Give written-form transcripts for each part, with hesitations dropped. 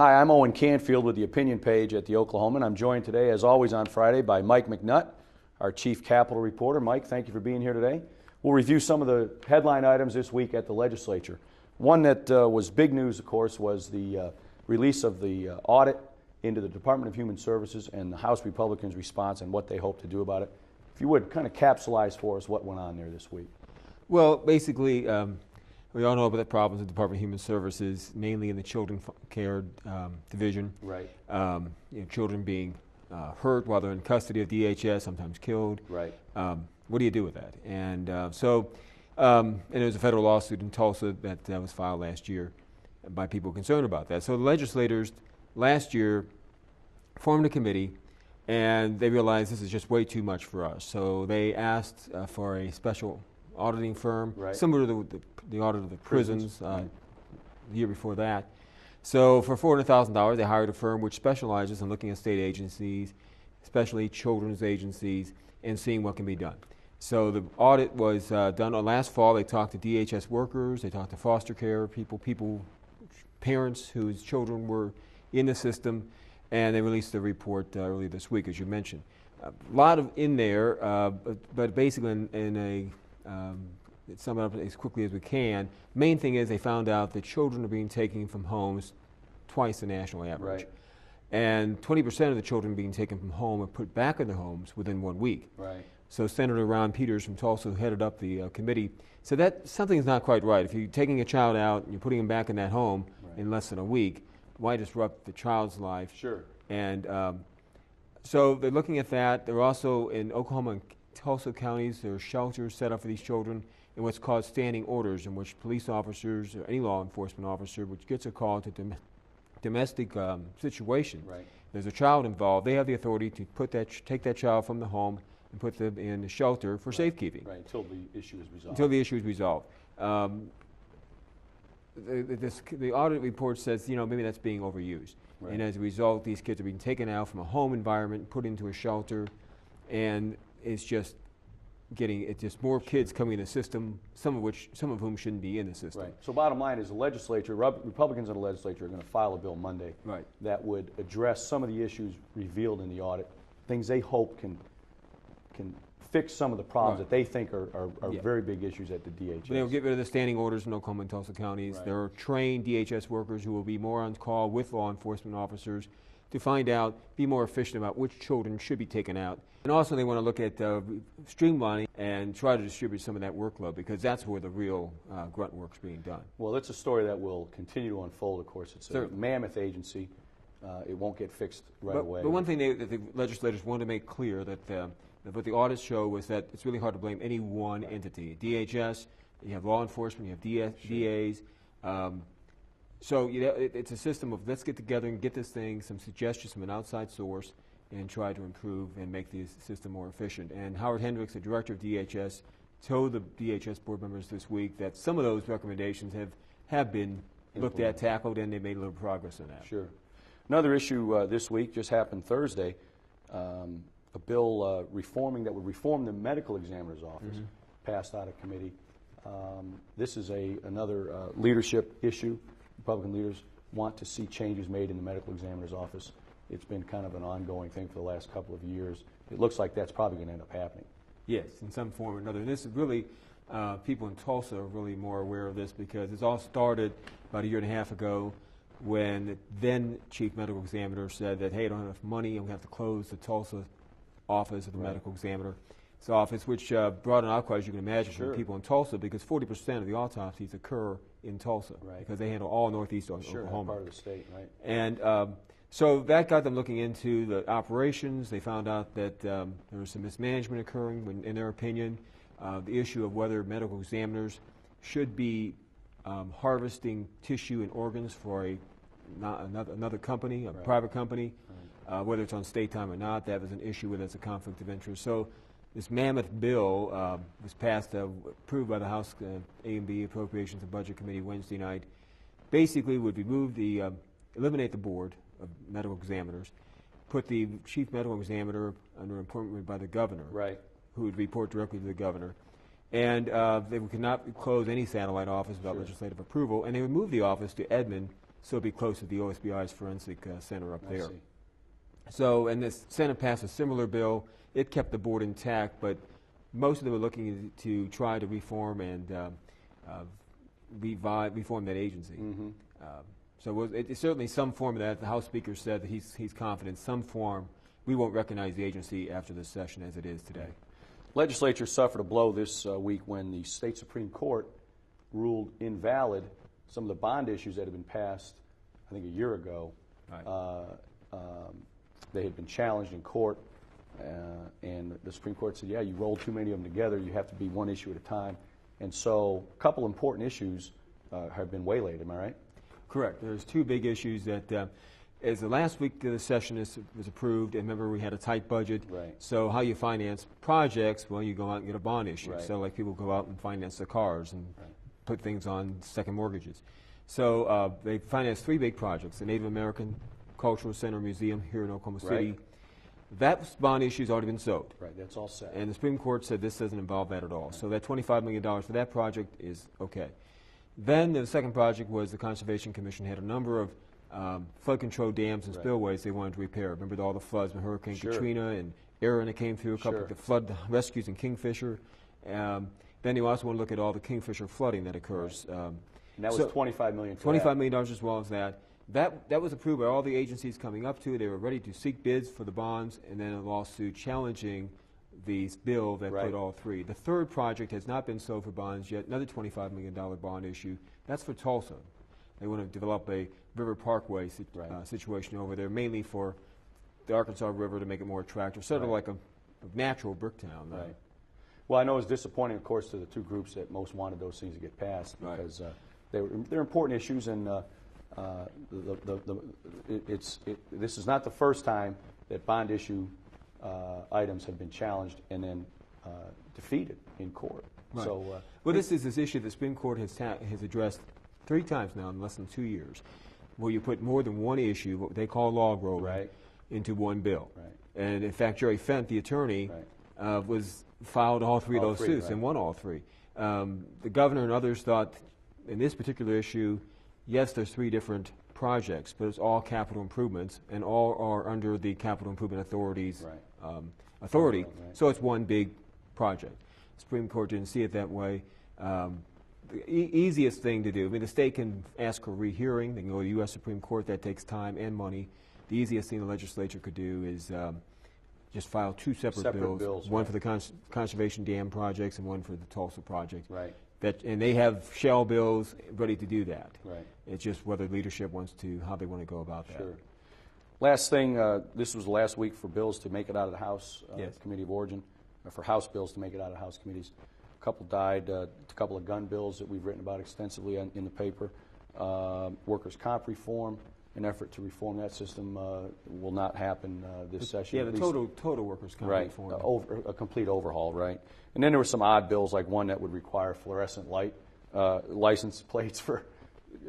Hi, I'm Owen Canfield with the opinion page at the Oklahoman. I'm joined today, as always on Friday, by Mike McNutt, our chief capital reporter. Mike, thank you for being here today. We'll review some of the headline items this week at the legislature. One that was big news, of course, was the release of the audit into the Department of Human Services and the House Republicans' response and what they hope to do about it. If you would kind of capsulize for us what went on there this week. Well, basically, we all know about the problems with the Department of Human Services, mainly in the children care division. Right. Children being hurt while they're in custody of DHS, sometimes killed. Right. What do you do with that? And and there was a federal lawsuit in Tulsa that was filed last year by people concerned about that. So the legislators last year formed a committee, and they realized this is just way too much for us. So they asked for a special auditing firm, right, similar to the audit of the prisons the year before that. So for $400,000, they hired a firm which specializes in looking at state agencies, especially children's agencies, and seeing what can be done. So the audit was done last fall. They talked to DHS workers, they talked to foster care people, parents whose children were in the system, and they released the report earlier this week, as you mentioned. A lot of in there, but basically in a sum it up as quickly as we can. Main thing is they found out that children are being taken from homes twice the national average. Right. And 20% of the children being taken from home are put back in their homes within 1 week. Right. So Senator Ron Peters from Tulsa, who headed up the committee, said that something's not quite right. If you're taking a child out and you're putting him back in that home in less than a week, why disrupt the child's life? Sure. And so they're looking at that. They're also in Oklahoma and Tulsa counties, there are shelters set up for these children in what's called standing orders, in which police officers or any law enforcement officer which gets a call to domestic situation. Right. There's a child involved. They have the authority to take that child from the home and put them in a shelter for safekeeping. Right, until the issue is resolved. Until the issue is resolved. The audit report says, maybe that's being overused. Right. And as a result, these kids are being taken out from a home environment, put into a shelter, and it's just more kids coming in the system, some of whom shouldn't be in the system. Right. So bottom line is the legislature, Republicans in the legislature are going to file a bill Monday that would address some of the issues revealed in the audit, things they hope can fix some of the problems that they think are very big issues at the DHS. But they'll get rid of the standing orders in Oklahoma and Tulsa counties. Right. There are trained DHS workers who will be more on call with law enforcement officers to find out, be more efficient about which children should be taken out. And also they want to look at streamlining and try to distribute some of that workload, because that's where the real grunt work's being done. Well, it's a story that will continue to unfold, of course. It's a mammoth agency. It won't get fixed away. But one thing that the legislators wanted to make clear that what the audits show was that it's really hard to blame any one entity. DHS, you have law enforcement, you have DAs. So it's a system of let's get together and get this thing, some suggestions from an outside source, and try to improve and make the system more efficient. And Howard Hendricks, the director of DHS, told the DHS board members this week that some of those recommendations have been looked at, tackled, and they made a little progress in that. Sure. Another issue this week just happened Thursday, a bill that would reform the medical examiner's office, passed out of committee. This is another leadership issue. Republican leaders want to see changes made in the medical examiner's office. It's been kind of an ongoing thing for the last couple of years. It looks like that's probably going to end up happening. Yes, in some form or another. And this is really, people in Tulsa are really more aware of this, because it's all started about a year and a half ago when the then chief medical examiner said that, hey, I don't have enough money and we have to close the Tulsa office of the medical examiner's office, which brought an outcry, as you can imagine, from people in Tulsa, because 40% of the autopsies occur in Tulsa, because they handle all northeast Oklahoma. Part of the state, right? And so that got them looking into the operations. They found out that there was some mismanagement occurring, in their opinion. The issue of whether medical examiners should be harvesting tissue and organs for another company, a private company, whether it's on state time or not. That was an issue where there's a conflict of interest. So this mammoth bill was passed, approved by the House A&B Appropriations and Budget Committee Wednesday night. Basically would eliminate the board of medical examiners, put the chief medical examiner under appointment by the governor, who would report directly to the governor. And they could not close any satellite office without legislative approval, and they would move the office to Edmond so it'd be close to the OSBI's forensic center up I there. see. So, and the Senate passed a similar bill. It kept the board intact, but most of them were looking to try to reform and reform that agency. So it's certainly some form of that. The House Speaker said that he's confident some form. We won't recognize the agency after this session as it is today. Legislature suffered a blow this week when the state Supreme Court ruled invalid some of the bond issues that had been passed, I think, a year ago. Right. They had been challenged in court, and the Supreme Court said, yeah, you rolled too many of them together. You have to be one issue at a time. And so a couple important issues have been waylaid. Am I right? Correct. There's two big issues that, as the last week of the session was approved, and remember we had a tight budget. Right. So how you finance projects, well, you go out and get a bond issue. Right. So like people go out and finance their cars and Right. put things on second mortgages. So they financed three big projects: the Native American Cultural Center Museum here in Oklahoma City. Right. That bond issue's already been sold. Right, that's all set. And the Supreme Court said this doesn't involve that at all. Right. So that $25 million for that project is okay. Then the second project was the Conservation Commission had a number of flood control dams and Right. spillways they wanted to repair. Remember all the floods when Hurricane Sure. Katrina and Aaron that came through, a couple Sure. of the flood rescues in Kingfisher. Then they also want to look at all the Kingfisher flooding that occurs. And that was so $25 million for $25 that. million as well as that. That was approved by all the agencies coming up to it. They were ready to seek bids for the bonds, and then a lawsuit challenging the bill that Right. put all three. The third project has not been sold for bonds yet, another $25 million bond issue. That's for Tulsa. They want to develop a River Parkway Right. situation over there, mainly for the Arkansas River to make it more attractive, sort of Right. like a natural brick town. Right. Well, I know it's disappointing, of course, to the two groups that most wanted those things to get passed Right. because they're important issues, and this is not the first time that bond issue items have been challenged and then defeated in court. Right. So, well, this is this issue the Supreme Court has addressed 3 times now in less than 2 years, where you put more than one issue, what they call log rolling, Right. into one bill. Right. And in fact, Jerry Fent, the attorney, Right. filed all three All of those three, suits right. and won all three. The governor and others thought, in this particular issue, yes, there's 3 different projects, but it's all capital improvements, and all are under the Capital Improvement Authority's Right. authority. Right. So it's one big project. Supreme Court didn't see it that way. The easiest thing to do, I mean, the state can ask for a rehearing. They can go to the U.S. Supreme Court. That takes time and money. The easiest thing the legislature could do is just file 2 separate bills, one right. for the conservation dam projects and one for the Tulsa project. Right. And they have shell bills ready to do that. Right. It's just whether leadership wants to, how they want to go about that. Sure. Last thing, this was the last week for bills to make it out of the House Yes. Committee of Origin, for House bills to make it out of House committees. A couple died, a couple of gun bills that we've written about extensively in the paper. Workers' comp reform, an effort to reform that system will not happen this session. Yeah, at the least. total workers' comp Right, reform. a complete overhaul, right? And then there were some odd bills, like one that would require fluorescent light license plates for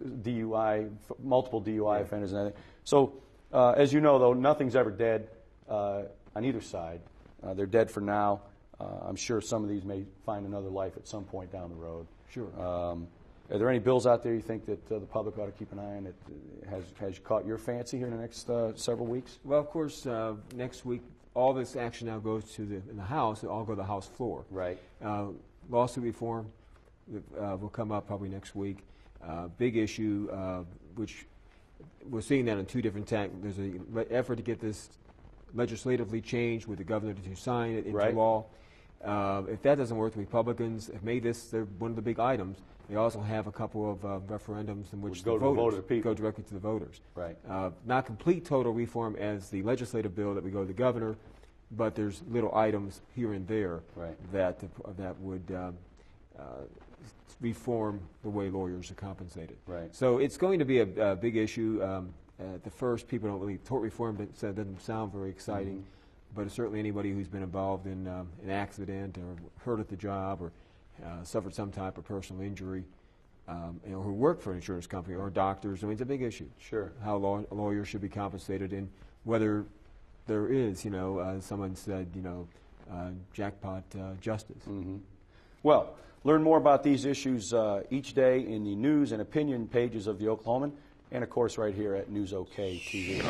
DUI, multiple DUI offenders and everything. So, as you know, though, nothing's ever dead on either side. They're dead for now. I'm sure some of these may find another life at some point down the road. Sure. Are there any bills out there you think that the public ought to keep an eye on that has caught your fancy here in the next several weeks? Well, of course, next week, all this action now goes to in the House. It'll all go to the House floor. Right. Lawsuit reform will come up probably next week. Big issue, which we're seeing that on 2 different tacks. There's an effort to get this legislatively changed with the governor to sign it into Right. law. If that doesn't work, the Republicans have made this one of the big items. They also have a couple of referendums in which Would go the to the vote voters of the people. go directly to the voters. Right. Not complete total reform as the legislative bill that we go to the governor, but there's little items here and there Right. that would reform the way lawyers are compensated. Right. So it's going to be a big issue. At the first, people don't really, tort reform doesn't sound very exciting, but certainly anybody who's been involved in an accident or hurt at the job or suffered some type of personal injury, who work for an insurance company or doctors, I mean, it's a big issue. Sure. How lawyers should be compensated and whether there is, someone said, jackpot justice. Mm-hmm. Well, learn more about these issues each day in the news and opinion pages of the Oklahoman and of course right here at News OK TV.